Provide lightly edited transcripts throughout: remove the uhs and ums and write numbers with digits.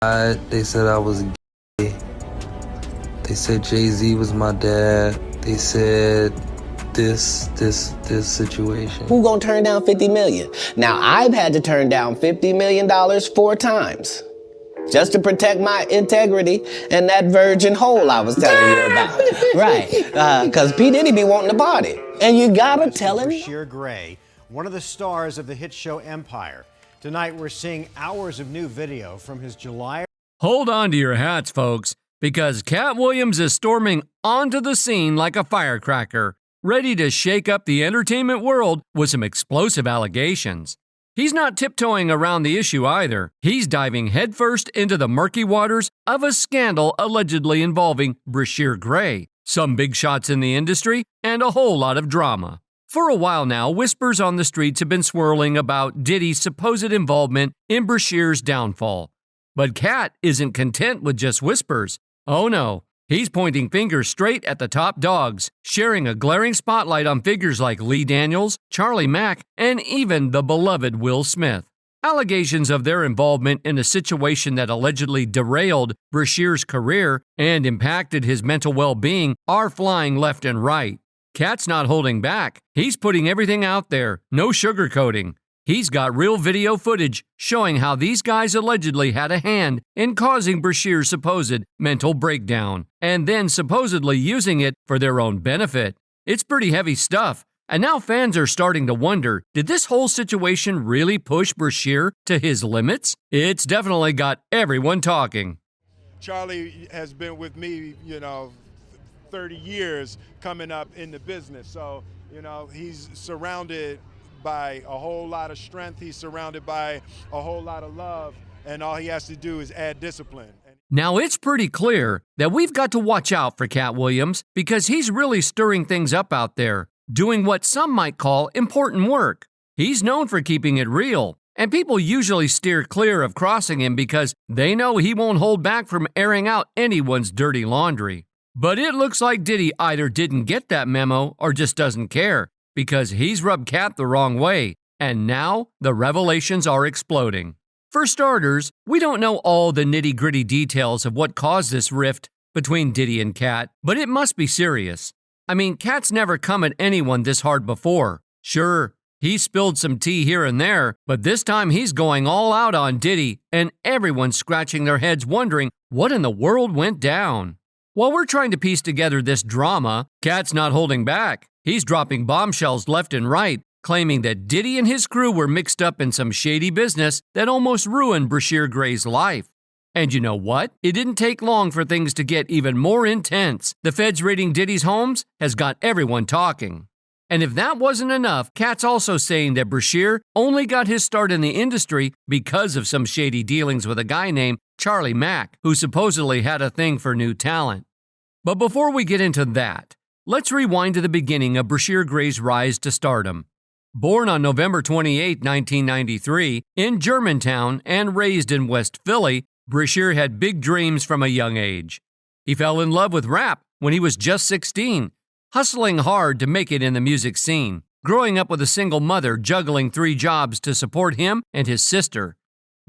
They said I was gay. They said Jay-Z was my dad. They said this situation. Who gonna turn down $50 million? Now, I've had to turn down $50 million 4 times just to protect my integrity and that virgin hole I was telling you about. Right, because P. Diddy be wanting to party. And you gotta tell him. Bryshere Gray, one of the stars of the hit show Empire. Tonight, we're seeing hours of new video from his July. Hold on to your hats, folks, because Katt Williams is storming onto the scene like a firecracker, ready to shake up the entertainment world with some explosive allegations. He's not tiptoeing around the issue either. He's diving headfirst into the murky waters of a scandal allegedly involving Bryshere Gray, some big shots in the industry, and a whole lot of drama. For a while now, whispers on the streets have been swirling about Diddy's supposed involvement in Bryshere's downfall. But Katt isn't content with just whispers. Oh no, he's pointing fingers straight at the top dogs, sharing a glaring spotlight on figures like Lee Daniels, Charlie Mack, and even the beloved Will Smith. Allegations of their involvement in a situation that allegedly derailed Bryshere's career and impacted his mental well-being are flying left and right. Katt's not holding back. He's putting everything out there, no sugarcoating. He's got real video footage showing how these guys allegedly had a hand in causing Bryshere's supposed mental breakdown, and then supposedly using it for their own benefit. It's pretty heavy stuff, and now fans are starting to wonder, did this whole situation really push Bryshere to his limits? It's definitely got everyone talking. Charlie has been with me, 30 years coming up in the business. So, he's surrounded by a whole lot of strength. He's surrounded by a whole lot of love, and all he has to do is add discipline. Now, it's pretty clear that we've got to watch out for Katt Williams because he's really stirring things up out there, doing what some might call important work. He's known for keeping it real, and people usually steer clear of crossing him because they know he won't hold back from airing out anyone's dirty laundry. But it looks like Diddy either didn't get that memo or just doesn't care, because he's rubbed Katt the wrong way, and now the revelations are exploding. For starters, we don't know all the nitty-gritty details of what caused this rift between Diddy and Katt, but it must be serious. I mean, Katt's never come at anyone this hard before. Sure, he spilled some tea here and there, but this time he's going all out on Diddy, and everyone's scratching their heads wondering what in the world went down. While we're trying to piece together this drama, Katt's not holding back. He's dropping bombshells left and right, claiming that Diddy and his crew were mixed up in some shady business that almost ruined Bryshere Gray's life. And you know what? It didn't take long for things to get even more intense. The feds raiding Diddy's homes has got everyone talking. And if that wasn't enough, Katt's also saying that Bryshere only got his start in the industry because of some shady dealings with a guy named Charlie Mack, who supposedly had a thing for new talent. But before we get into that, let's rewind to the beginning of Bryshere Gray's rise to stardom. Born on November 28, 1993, in Germantown and raised in West Philly, Bryshere had big dreams from a young age. He fell in love with rap when he was just 16, hustling hard to make it in the music scene, growing up with a single mother juggling 3 jobs to support him and his sister.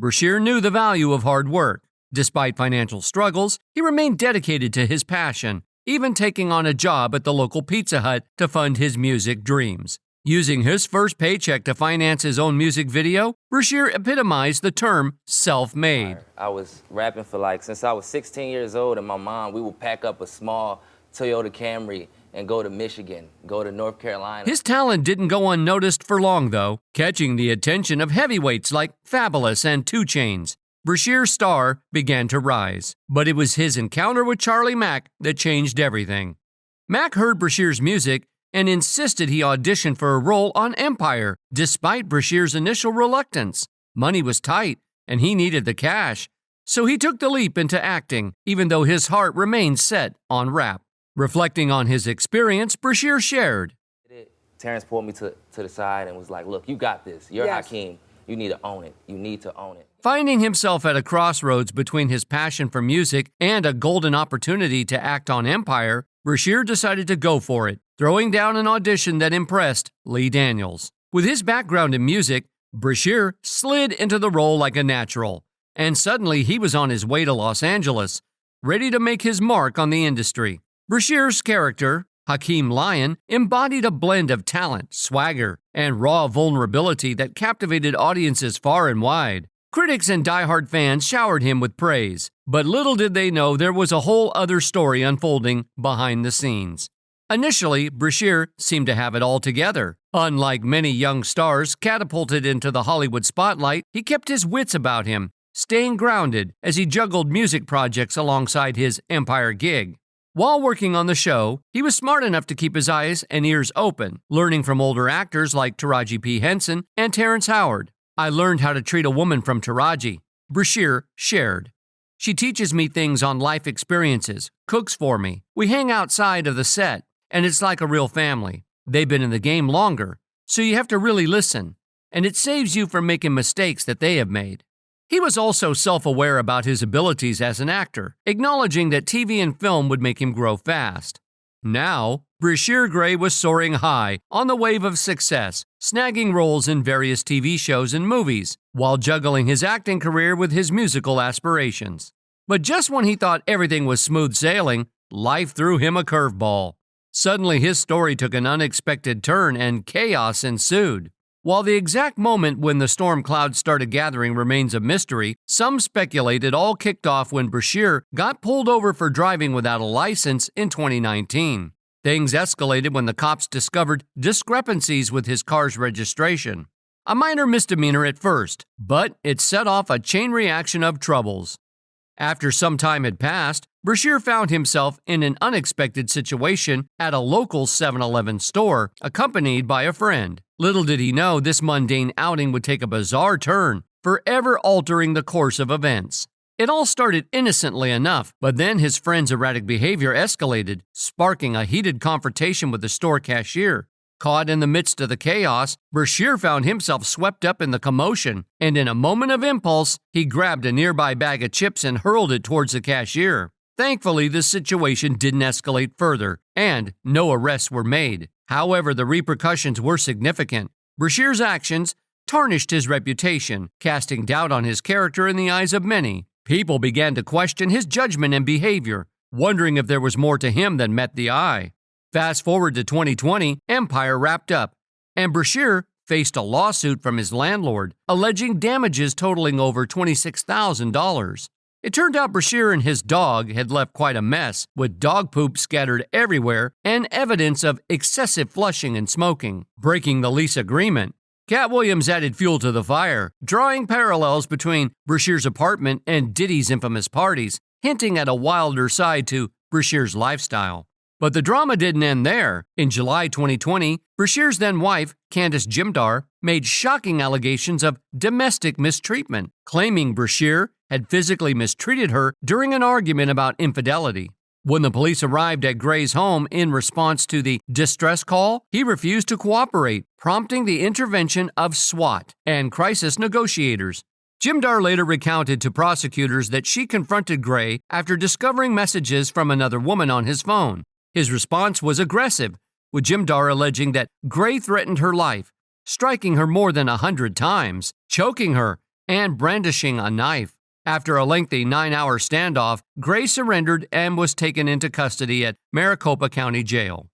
Bryshere knew the value of hard work. Despite financial struggles, he remained dedicated to his passion, even taking on a job at the local Pizza Hut to fund his music dreams. Using his first paycheck to finance his own music video, Bryshere epitomized the term self-made. I was rapping since I was 16 years old, and my mom, we would pack up a small Toyota Camry and go to Michigan, go to North Carolina. His talent didn't go unnoticed for long, though, catching the attention of heavyweights like Fabulous and 2 Chainz. Bryshere's star began to rise, but it was his encounter with Charlie Mack that changed everything. Mack heard Bryshere's music and insisted he audition for a role on Empire, despite Bryshere's initial reluctance. Money was tight, and he needed the cash, so he took the leap into acting, even though his heart remained set on rap. Reflecting on his experience, Bryshere shared, Terrence pulled me to the side and was like, look, you got this. You're Hakeem. You need to own it. You need to own it. Finding himself at a crossroads between his passion for music and a golden opportunity to act on Empire, Bryshere decided to go for it, throwing down an audition that impressed Lee Daniels. With his background in music, Bryshere slid into the role like a natural. and suddenly he was on his way to Los Angeles, ready to make his mark on the industry. Bryshere's character, Hakeem Lyon, embodied a blend of talent, swagger, and raw vulnerability that captivated audiences far and wide. Critics and diehard fans showered him with praise, but little did they know there was a whole other story unfolding behind the scenes. Initially, Brasher seemed to have it all together. Unlike many young stars catapulted into the Hollywood spotlight, he kept his wits about him, staying grounded as he juggled music projects alongside his Empire gig. While working on the show, he was smart enough to keep his eyes and ears open, learning from older actors like Taraji P. Henson and Terrence Howard. "I learned how to treat a woman from Taraji," Brasher shared. "She teaches me things on life experiences, cooks for me. We hang outside of the set, and it's like a real family. They've been in the game longer, so you have to really listen, and it saves you from making mistakes that they have made." He was also self-aware about his abilities as an actor, acknowledging that TV and film would make him grow fast. Now, Bryshere Gray was soaring high on the wave of success, snagging roles in various TV shows and movies, while juggling his acting career with his musical aspirations. But just when he thought everything was smooth sailing, life threw him a curveball. Suddenly, his story took an unexpected turn and chaos ensued. While the exact moment when the storm clouds started gathering remains a mystery, some speculate it all kicked off when Brasher got pulled over for driving without a license in 2019. Things escalated when the cops discovered discrepancies with his car's registration. A minor misdemeanor at first, but it set off a chain reaction of troubles. After some time had passed, Brasher found himself in an unexpected situation at a local 7-Eleven store, accompanied by a friend. Little did he know this mundane outing would take a bizarre turn, forever altering the course of events. It all started innocently enough, but then his friend's erratic behavior escalated, sparking a heated confrontation with the store cashier. Caught in the midst of the chaos, Brasher found himself swept up in the commotion, and in a moment of impulse, he grabbed a nearby bag of chips and hurled it towards the cashier. Thankfully, the situation didn't escalate further, and no arrests were made. However, the repercussions were significant. Brasher's actions tarnished his reputation, casting doubt on his character in the eyes of many. People began to question his judgment and behavior, wondering if there was more to him than met the eye. Fast forward to 2020, Empire wrapped up, and Brasher faced a lawsuit from his landlord, alleging damages totaling over $26,000. It turned out Brasher and his dog had left quite a mess, with dog poop scattered everywhere and evidence of excessive flushing and smoking, breaking the lease agreement. Katt Williams added fuel to the fire, drawing parallels between Brasher's apartment and Diddy's infamous parties, hinting at a wilder side to Brasher's lifestyle. But the drama didn't end there. In July 2020, Brasher's then-wife, Candace Jimdar, made shocking allegations of domestic mistreatment, claiming Brasher had physically mistreated her during an argument about infidelity. When the police arrived at Gray's home in response to the distress call, he refused to cooperate, prompting the intervention of SWAT and crisis negotiators. Jimdar later recounted to prosecutors that she confronted Gray after discovering messages from another woman on his phone. His response was aggressive, with Jimdar alleging that Gray threatened her life, striking her more than 100 times, choking her, and brandishing a knife. After a lengthy 9-hour standoff, Gray surrendered and was taken into custody at Maricopa County Jail.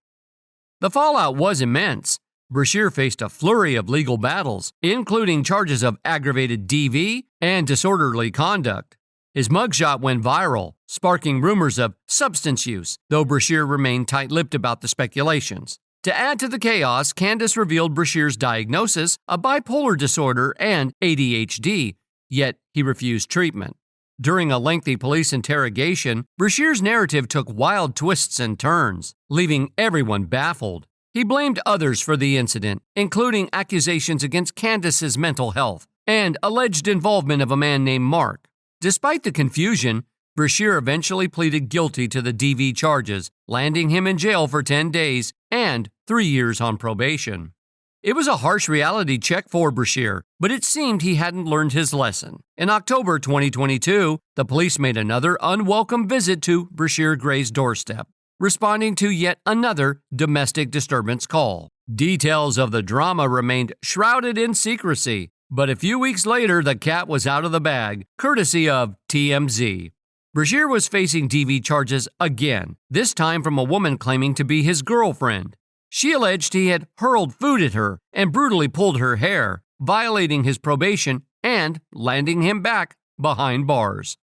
The fallout was immense. Brasher faced a flurry of legal battles, including charges of aggravated DV and disorderly conduct. His mugshot went viral, sparking rumors of substance use, though Brasher remained tight-lipped about the speculations. To add to the chaos, Candace revealed Brasher's diagnosis of bipolar disorder and ADHD, yet he refused treatment. During a lengthy police interrogation, Brasher's narrative took wild twists and turns, leaving everyone baffled. He blamed others for the incident, including accusations against Candace's mental health and alleged involvement of a man named Mark. Despite the confusion, Brasher eventually pleaded guilty to the DV charges, landing him in jail for 10 days and 3 years on probation. It was a harsh reality check for Brasher, but it seemed he hadn't learned his lesson. In October 2022, the police made another unwelcome visit to Bryshere Gray's doorstep, responding to yet another domestic disturbance call. Details of the drama remained shrouded in secrecy, But a few weeks later, the cat was out of the bag, courtesy of TMZ. Brasher was facing DV charges again, this time from a woman claiming to be his girlfriend. She alleged he had hurled food at her and brutally pulled her hair, violating his probation and landing him back behind bars.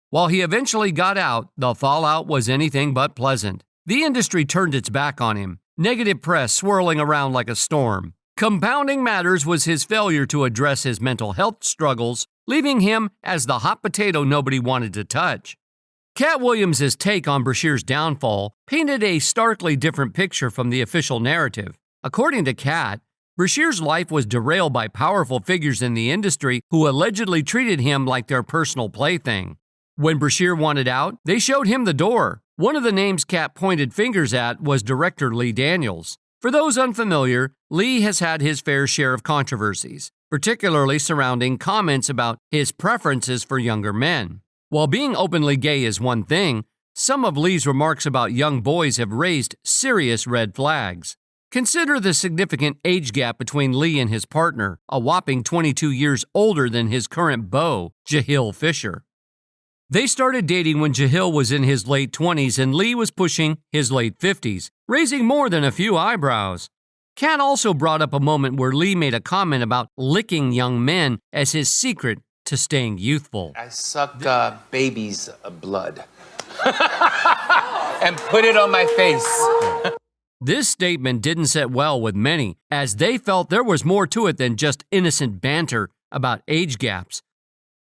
While he eventually got out, the fallout was anything but pleasant. The industry turned its back on him, negative press swirling around like a storm. Compounding matters was his failure to address his mental health struggles, leaving him as the hot potato nobody wanted to touch. Katt Williams' take on Brasher's downfall painted a starkly different picture from the official narrative. According to Katt, Brasher's life was derailed by powerful figures in the industry who allegedly treated him like their personal plaything. When Brasher wanted out, they showed him the door. One of the names Katt pointed fingers at was director Lee Daniels. For those unfamiliar, Lee has had his fair share of controversies, particularly surrounding comments about his preferences for younger men. While being openly gay is one thing, some of Lee's remarks about young boys have raised serious red flags. Consider the significant age gap between Lee and his partner, a whopping 22 years older than his current beau, Jahil Fisher. They started dating when Jahil was in his late 20s and Lee was pushing his late 50s, raising more than a few eyebrows. Katt also brought up a moment where Lee made a comment about licking young men as his secret to staying youthful. I suck baby's blood and put it on my face. This statement didn't sit well with many, as they felt there was more to it than just innocent banter about age gaps.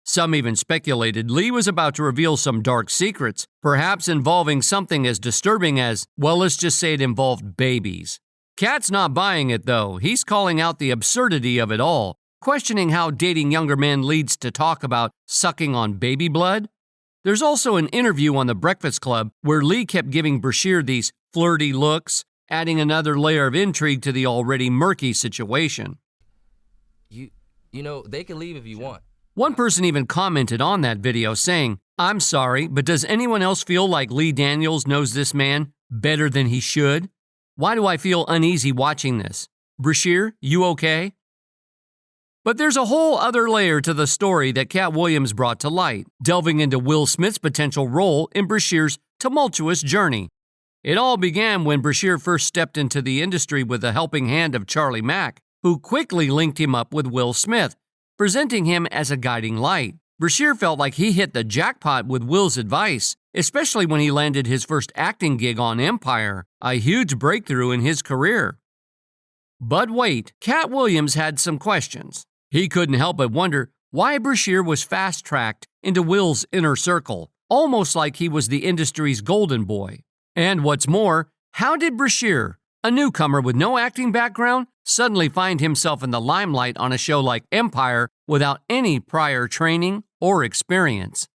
Some even speculated Lee was about to reveal some dark secrets, perhaps involving something as disturbing as, well, let's just say it involved babies. Katt's not buying it, though. He's calling out the absurdity of it all, questioning how dating younger men leads to talk about sucking on baby blood. There's also an interview on The Breakfast Club where Lee kept giving Brasher these flirty looks, adding another layer of intrigue to the already murky situation. You know, they can leave if you want. One person even commented on that video saying, "I'm sorry, but does anyone else feel like Lee Daniels knows this man better than he should? Why do I feel uneasy watching this? Brasher, you okay?" But there's a whole other layer to the story that Katt Williams brought to light, delving into Will Smith's potential role in Brasher's tumultuous journey. It all began when Brasher first stepped into the industry with the helping hand of Charlie Mack, who quickly linked him up with Will Smith, presenting him as a guiding light. Brasher felt like he hit the jackpot with Will's advice, especially when he landed his first acting gig on Empire, a huge breakthrough in his career. But wait, Katt Williams had some questions. He couldn't help but wonder why Brasher was fast-tracked into Will's inner circle, almost like he was the industry's golden boy. And what's more, how did Brasher, a newcomer with no acting background, suddenly find himself in the limelight on a show like Empire without any prior training or experience?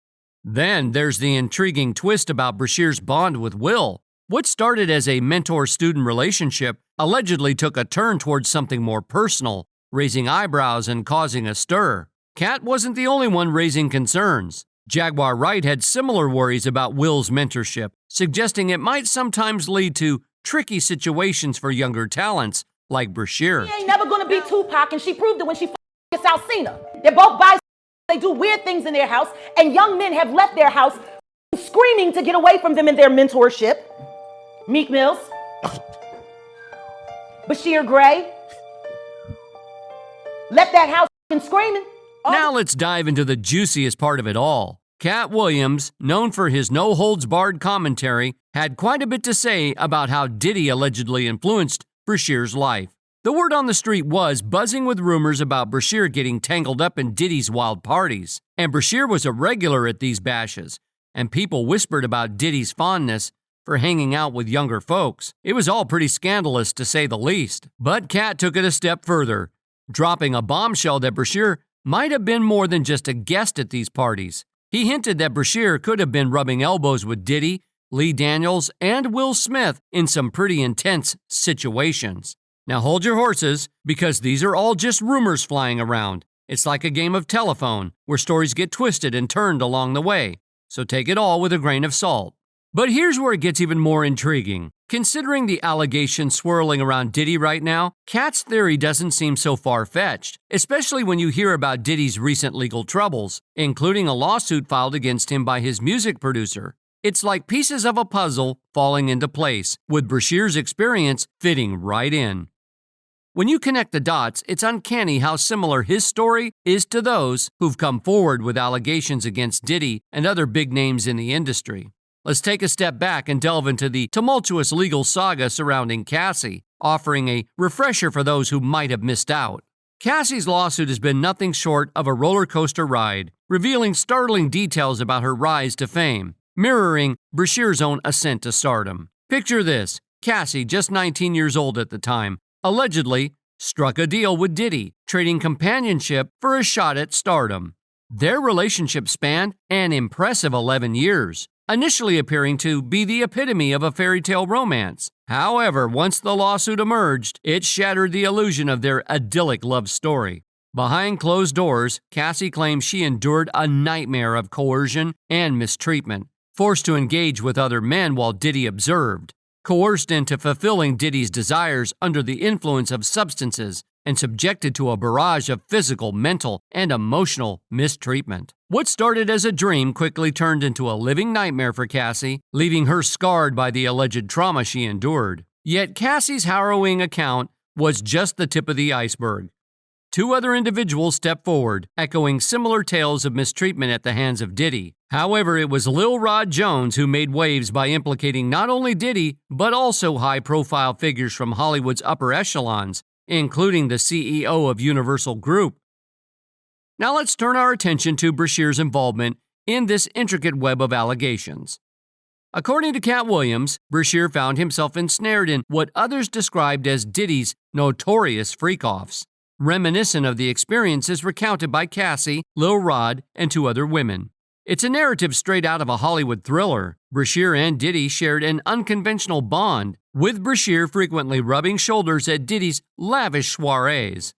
Then there's the intriguing twist about Brasher's bond with Will. What started as a mentor-student relationship allegedly took a turn towards something more personal, raising eyebrows and causing a stir. Katt wasn't the only one raising concerns. Jaguar Wright had similar worries about Will's mentorship, suggesting it might sometimes lead to tricky situations for younger talents like Brasher. She ain't never gonna be Tupac, and she proved it when she f***ed Alcina. They're both bisexual. They do weird things in their house, and young men have left their house screaming to get away from them in their mentorship. Meek Mills, Bryshere Gray, left that house screaming. Now let's dive into the juiciest part of it all. Katt Williams, known for his no-holds-barred commentary, had quite a bit to say about how Diddy allegedly influenced Brasher's life. The word on the street was buzzing with rumors about Brasher getting tangled up in Diddy's wild parties, and Brasher was a regular at these bashes, and people whispered about Diddy's fondness for hanging out with younger folks. It was all pretty scandalous, to say the least. But Katt took it a step further, dropping a bombshell that Brasher might have been more than just a guest at these parties. He hinted that Brasher could have been rubbing elbows with Diddy, Lee Daniels, and Will Smith in some pretty intense situations. Now hold your horses, because these are all just rumors flying around. It's like a game of telephone, where stories get twisted and turned along the way, so take it all with a grain of salt. But here's where it gets even more intriguing. Considering the allegations swirling around Diddy right now, Katt's theory doesn't seem so far-fetched, especially when you hear about Diddy's recent legal troubles, including a lawsuit filed against him by his music producer. It's like pieces of a puzzle falling into place, with Bryshere's experience fitting right in. When you connect the dots, it's uncanny how similar his story is to those who've come forward with allegations against Diddy and other big names in the industry. Let's take a step back and delve into the tumultuous legal saga surrounding Cassie, offering a refresher for those who might have missed out. Cassie's lawsuit has been nothing short of a roller coaster ride, revealing startling details about her rise to fame, mirroring Bryshere's own ascent to stardom. Picture this: Cassie, just 19 years old at the time, allegedly struck a deal with Diddy, trading companionship for a shot at stardom. Their relationship spanned an impressive 11 years. Initially appearing to be the epitome of a fairy tale romance. However, once the lawsuit emerged, it shattered the illusion of their idyllic love story. Behind closed doors, Cassie claims she endured a nightmare of coercion and mistreatment, forced to engage with other men while Diddy observed, coerced into fulfilling Diddy's desires under the influence of substances, and subjected to a barrage of physical, mental, and emotional mistreatment. What started as a dream quickly turned into a living nightmare for Cassie, leaving her scarred by the alleged trauma she endured. Yet Cassie's harrowing account was just the tip of the iceberg. Two other individuals stepped forward, echoing similar tales of mistreatment at the hands of Diddy. However, it was Lil Rod Jones who made waves by implicating not only Diddy, but also high-profile figures from Hollywood's upper echelons, including the CEO of Universal Group. Now let's turn our attention to Bryshere's involvement in this intricate web of allegations. According to Katt Williams, Bryshere found himself ensnared in what others described as Diddy's notorious freak-offs, reminiscent of the experiences recounted by Cassie, Lil Rod, and two other women. It's a narrative straight out of a Hollywood thriller. Bryshere and Diddy shared an unconventional bond, with Bryshere frequently rubbing shoulders at Diddy's lavish soirees.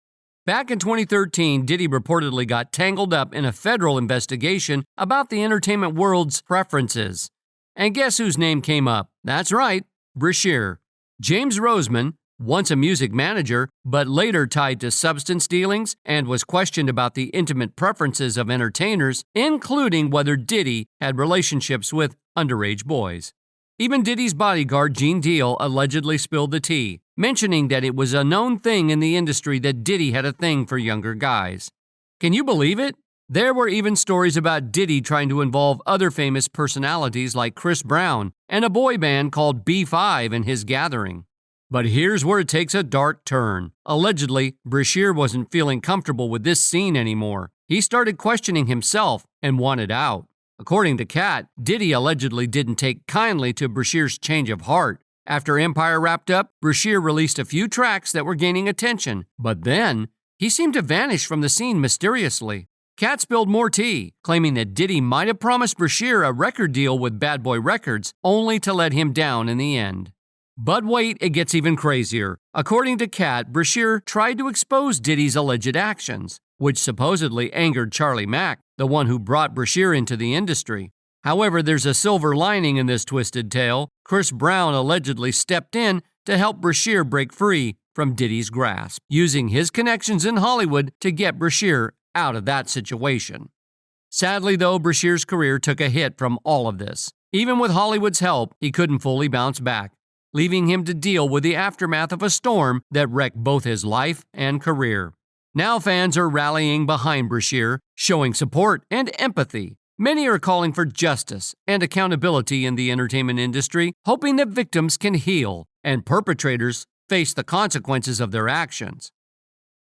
Back in 2013, Diddy reportedly got tangled up in a federal investigation about the entertainment world's preferences. And guess whose name came up? That's right, Bryshere. James Roseman, once a music manager, but later tied to substance dealings and was questioned about the intimate preferences of entertainers, including whether Diddy had relationships with underage boys. Even Diddy's bodyguard, Gene Deal, allegedly spilled the tea, mentioning that it was a known thing in the industry that Diddy had a thing for younger guys. Can you believe it? There were even stories about Diddy trying to involve other famous personalities like Chris Brown and a boy band called B5 in his gathering. But here's where it takes a dark turn. Allegedly, Bryshere wasn't feeling comfortable with this scene anymore. He started questioning himself and wanted out. According to Katt, Diddy allegedly didn't take kindly to Bryshere's change of heart. After Empire wrapped up, Bryshere released a few tracks that were gaining attention, but then he seemed to vanish from the scene mysteriously. Katt spilled more tea, claiming that Diddy might have promised Bryshere a record deal with Bad Boy Records, only to let him down in the end. But wait, it gets even crazier. According to Katt, Bryshere tried to expose Diddy's alleged actions, which supposedly angered Charlie Mack, the one who brought Bryshere into the industry. However, there's a silver lining in this twisted tale. Chris Brown allegedly stepped in to help Bryshere break free from Diddy's grasp, using his connections in Hollywood to get Bryshere out of that situation. Sadly, though, Bryshere's career took a hit from all of this. Even with Hollywood's help, he couldn't fully bounce back, leaving him to deal with the aftermath of a storm that wrecked both his life and career. Now fans are rallying behind Bryshere, showing support and empathy. Many are calling for justice and accountability in the entertainment industry, hoping that victims can heal and perpetrators face the consequences of their actions.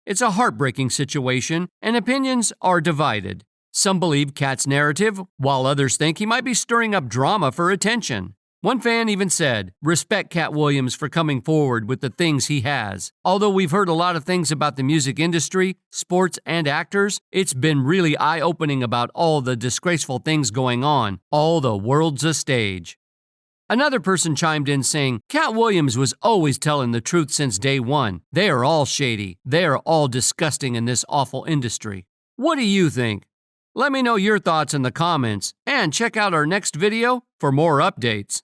It's a heartbreaking situation, and opinions are divided. Some believe Katt's narrative, while others think he might be stirring up drama for attention. One fan even said, "Respect Katt Williams for coming forward with the things he has. Although we've heard a lot of things about the music industry, sports, and actors, it's been really eye-opening about all the disgraceful things going on. All the world's a stage." Another person chimed in saying, "Katt Williams was always telling the truth since day one. They are all shady. They are all disgusting in this awful industry." What do you think? Let me know your thoughts in the comments, and check out our next video for more updates.